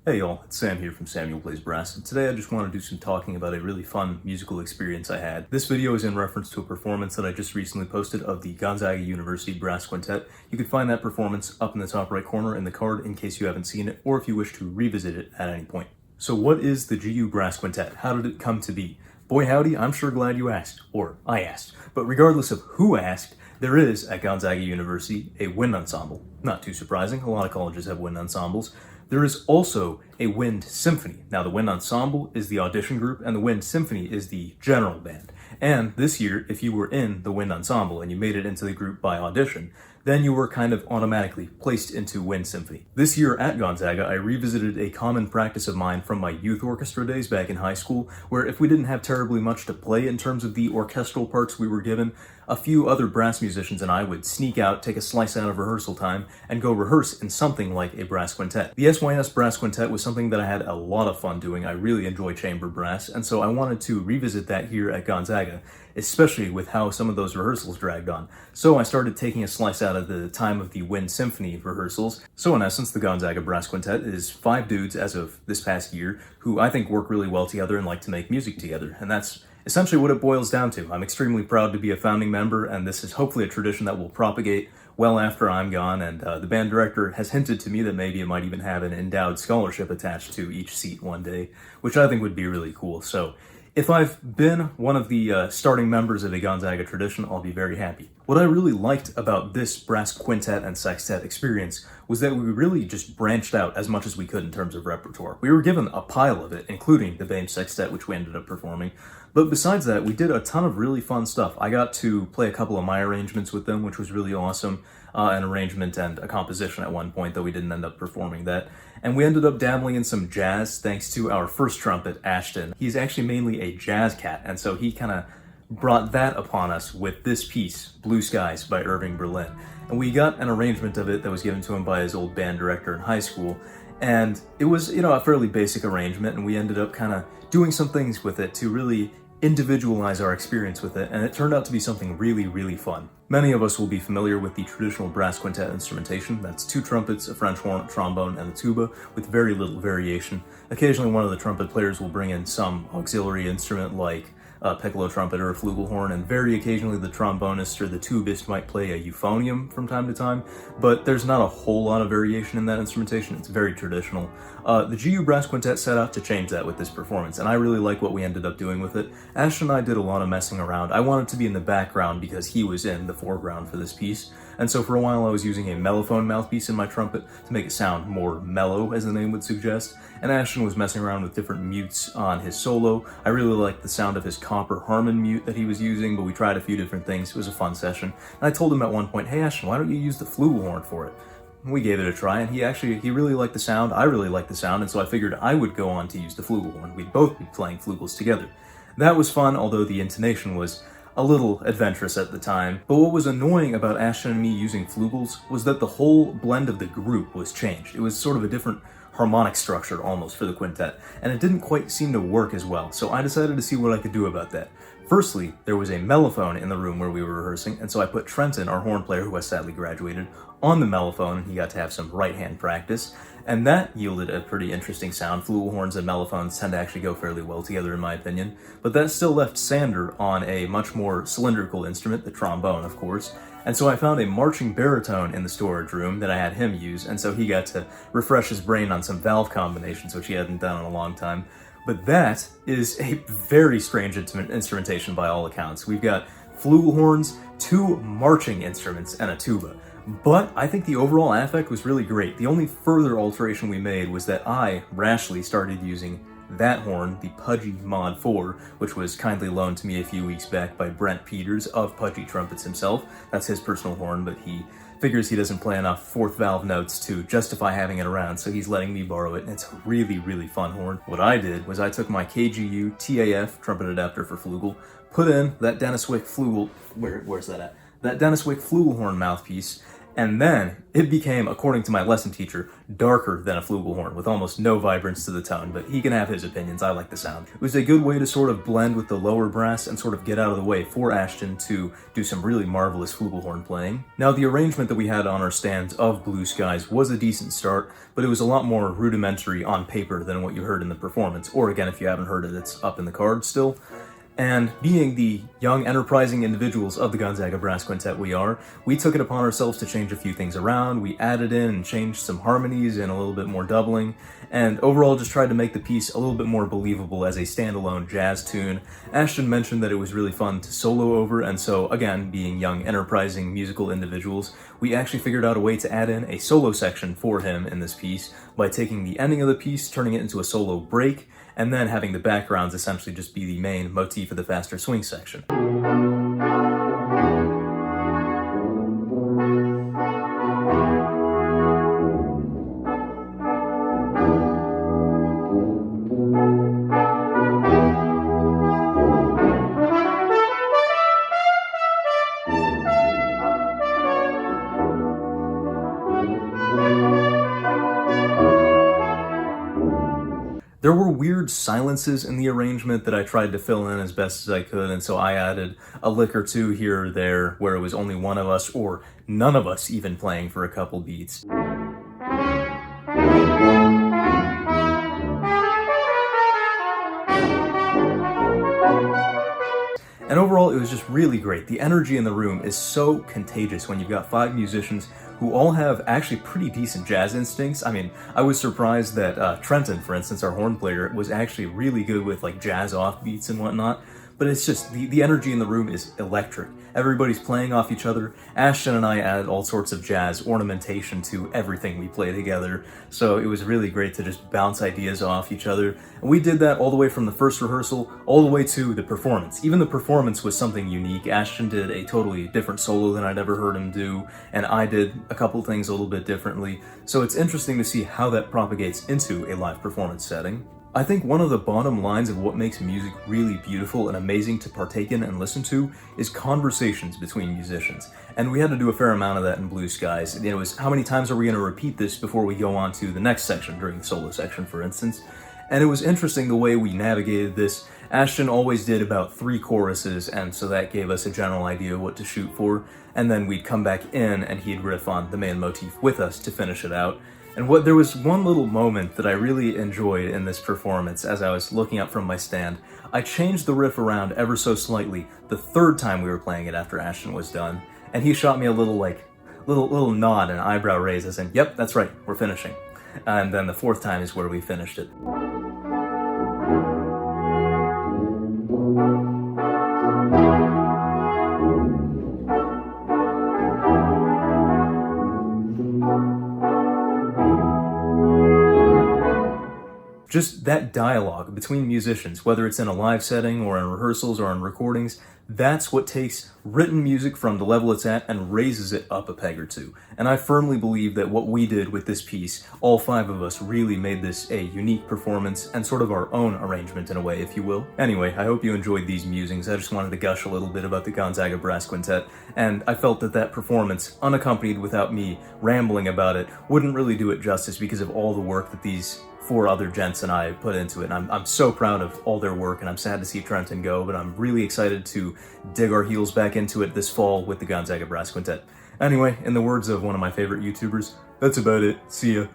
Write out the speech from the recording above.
Hey y'all, it's Sam here from Samuel Plays Brass, and today I just want to do some talking about a really fun musical experience I had. This video is in reference to a performance that I just recently posted of the Gonzaga University Brass Quintet. You can find that performance up in the top right corner in the card in case you haven't seen it, or if you wish to revisit it at any point. So what is the GU Brass Quintet? How did it come to be? Boy howdy, I'm sure glad you asked, or I asked. But regardless of who asked, there is, at Gonzaga University, a wind ensemble. Not too surprising, a lot of colleges have wind ensembles. There is also a wind symphony. Now, the wind ensemble is the audition group, and the wind symphony is the general band. And this year, if you were in the wind ensemble and you made it into the group by audition, then you were kind of automatically placed into wind symphony. This year at Gonzaga, I revisited a common practice of mine from my youth orchestra days back in high school, where if we didn't have terribly much to play in terms of the orchestral parts we were given, a few other brass musicians and I would sneak out, take a slice out of rehearsal time, and go rehearse in something like a brass quintet. The SYS Brass Quintet was something that I had a lot of fun doing. I really enjoy chamber brass, and so I wanted to revisit that here at Gonzaga, especially with how some of those rehearsals dragged on. So I started taking a slice out of the time of the wind symphony rehearsals. So in essence, the Gonzaga Brass Quintet is 5 dudes as of this past year who I think work really well together and like to make music together, and that's essentially what it boils down to. I'm extremely proud to be a founding member, and this is hopefully a tradition that will propagate well after I'm gone, and the band director has hinted to me that maybe it might even have an endowed scholarship attached to each seat one day, which I think would be really cool. So if I've been one of the starting members of a Gonzaga tradition, I'll be very happy. What I really liked about this brass quintet and sextet experience was that we really just branched out as much as we could in terms of repertoire. We were given a pile of it, including the Bame Sextet, which we ended up performing. But besides that, we did a ton of really fun stuff. I got to play a couple of my arrangements with them, which was really awesome. An arrangement and a composition at one point, though we didn't end up performing that. And we ended up dabbling in some jazz thanks to our first trumpet, Ashton. He's actually mainly a jazz cat, and so he kind of brought that upon us with this piece, Blue Skies by Irving Berlin. And we got an arrangement of it that was given to him by his old band director in high school. And it was, a fairly basic arrangement, and we ended up kind of doing some things with it to really individualize our experience with it, and it turned out to be something really, really fun. Many of us will be familiar with the traditional brass quintet instrumentation. That's 2 trumpets, a French horn, a trombone, and a tuba, with very little variation. Occasionally one of the trumpet players will bring in some auxiliary instrument like a piccolo trumpet or a flugelhorn, and very occasionally the trombonist or the tubist might play a euphonium from time to time, but there's not a whole lot of variation in that instrumentation. It's very traditional. The GU Brass Quintet set out to change that with this performance, and I really like what we ended up doing with it. Ashton and I did a lot of messing around. I wanted to be in the background because he was in the foreground for this piece, and so for a while I was using a mellophone mouthpiece in my trumpet to make it sound more mellow, as the name would suggest, and Ashton was messing around with different mutes on his solo. I really liked the sound of his copper Harmon mute that he was using, but we tried a few different things. It was a fun session, and I told him at one point, hey Ashton, why don't you use the flugelhorn for it? We gave it a try, and he really liked the sound, I really liked the sound, and so I figured I would go on to use the flugelhorn. We'd both be playing flugels together. That was fun, although the intonation was a little adventurous at the time. But what was annoying about Ashton and me using flugels was that the whole blend of the group was changed. It was sort of a different harmonic structure almost for the quintet, and it didn't quite seem to work as well, so I decided to see what I could do about that. Firstly, there was a mellophone in the room where we were rehearsing, and so I put Trenton, our horn player who has sadly graduated, on the mellophone, and he got to have some right-hand practice, and that yielded a pretty interesting sound. Flugelhorns and mellophones tend to actually go fairly well together in my opinion, but that still left Sander on a much more cylindrical instrument, the trombone of course, and so I found a marching baritone in the storage room that I had him use, and so he got to refresh his brain on some valve combinations, which he hadn't done in a long time. But that is a very strange instrumentation by all accounts. We've got flugelhorns, 2 marching instruments, and a tuba. But I think the overall affect was really great. The only further alteration we made was that I rashly started using that horn, the Pudgy Mod 4, which was kindly loaned to me a few weeks back by Brent Peters of Pudgy Trumpets himself. That's his personal horn, but he figures he doesn't play enough 4th valve notes to justify having it around, so he's letting me borrow it, and it's a really, really fun horn. What I did was I took my KGU TAF trumpet adapter for flugel, put in that Dennis Wick flugel, where's that at? That Dennis Wick flugelhorn mouthpiece, And then it became, according to my lesson teacher, darker than a flugelhorn with almost no vibrance to the tone, but he can have his opinions. I like the sound. It was a good way to sort of blend with the lower brass and sort of get out of the way for Ashton to do some really marvelous flugelhorn playing. Now, the arrangement that we had on our stands of Blue Skies was a decent start, but it was a lot more rudimentary on paper than what you heard in the performance, or again, if you haven't heard it, it's up in the card still. And being the young, enterprising individuals of the Gonzaga Brass Quintet we took it upon ourselves to change a few things around. We added in and changed some harmonies and a little bit more doubling, and overall just tried to make the piece a little bit more believable as a standalone jazz tune. Ashton mentioned that it was really fun to solo over, and so again, being young, enterprising musical individuals, we actually figured out a way to add in a solo section for him in this piece by taking the ending of the piece, turning it into a solo break, and then having the backgrounds essentially just be the main motif of the faster swing section. There were weird silences in the arrangement that I tried to fill in as best as I could, and so I added a lick or two here or there where it was only one of us or none of us even playing for a couple beats. And overall, it was just really great. The energy in the room is so contagious when you've got 5 musicians who all have actually pretty decent jazz instincts. I mean, I was surprised that Trenton, for instance, our horn player, was actually really good with like jazz offbeats and whatnot. But it's just, the energy in the room is electric. Everybody's playing off each other. Ashton and I added all sorts of jazz ornamentation to everything we play together, so it was really great to just bounce ideas off each other. And we did that all the way from the first rehearsal, all the way to the performance. Even the performance was something unique. Ashton did a totally different solo than I'd ever heard him do, and I did a couple things a little bit differently. So it's interesting to see how that propagates into a live performance setting. I think one of the bottom lines of what makes music really beautiful and amazing to partake in and listen to is conversations between musicians. And we had to do a fair amount of that in Blue Skies. It was, how many times are we going to repeat this before we go on to the next section, during the solo section, for instance? And it was interesting the way we navigated this. Ashton always did about 3 choruses, and so that gave us a general idea of what to shoot for. And then we'd come back in and he'd riff on the main motif with us to finish it out. And there was one little moment that I really enjoyed in this performance as I was looking up from my stand. I changed the riff around ever so slightly the 3rd time we were playing it after Ashton was done, and he shot me a little nod and eyebrow raise as in, yep, that's right, we're finishing. And then the 4th time is where we finished it. Just that dialogue between musicians, whether it's in a live setting or in rehearsals or in recordings, that's what takes written music from the level it's at and raises it up a peg or two. And I firmly believe that what we did with this piece, all 5 of us really made this a unique performance and sort of our own arrangement in a way, if you will. Anyway, I hope you enjoyed these musings. I just wanted to gush a little bit about the Gonzaga Brass Quintet, and I felt that that performance, unaccompanied without me rambling about it, wouldn't really do it justice because of all the work that these 4 other gents and I put into it. And I'm so proud of all their work, and I'm sad to see Trenton go, but I'm really excited to dig our heels back into it this fall with the Gonzaga Brass Quintet. Anyway, in the words of one of my favorite YouTubers, that's about it. See ya.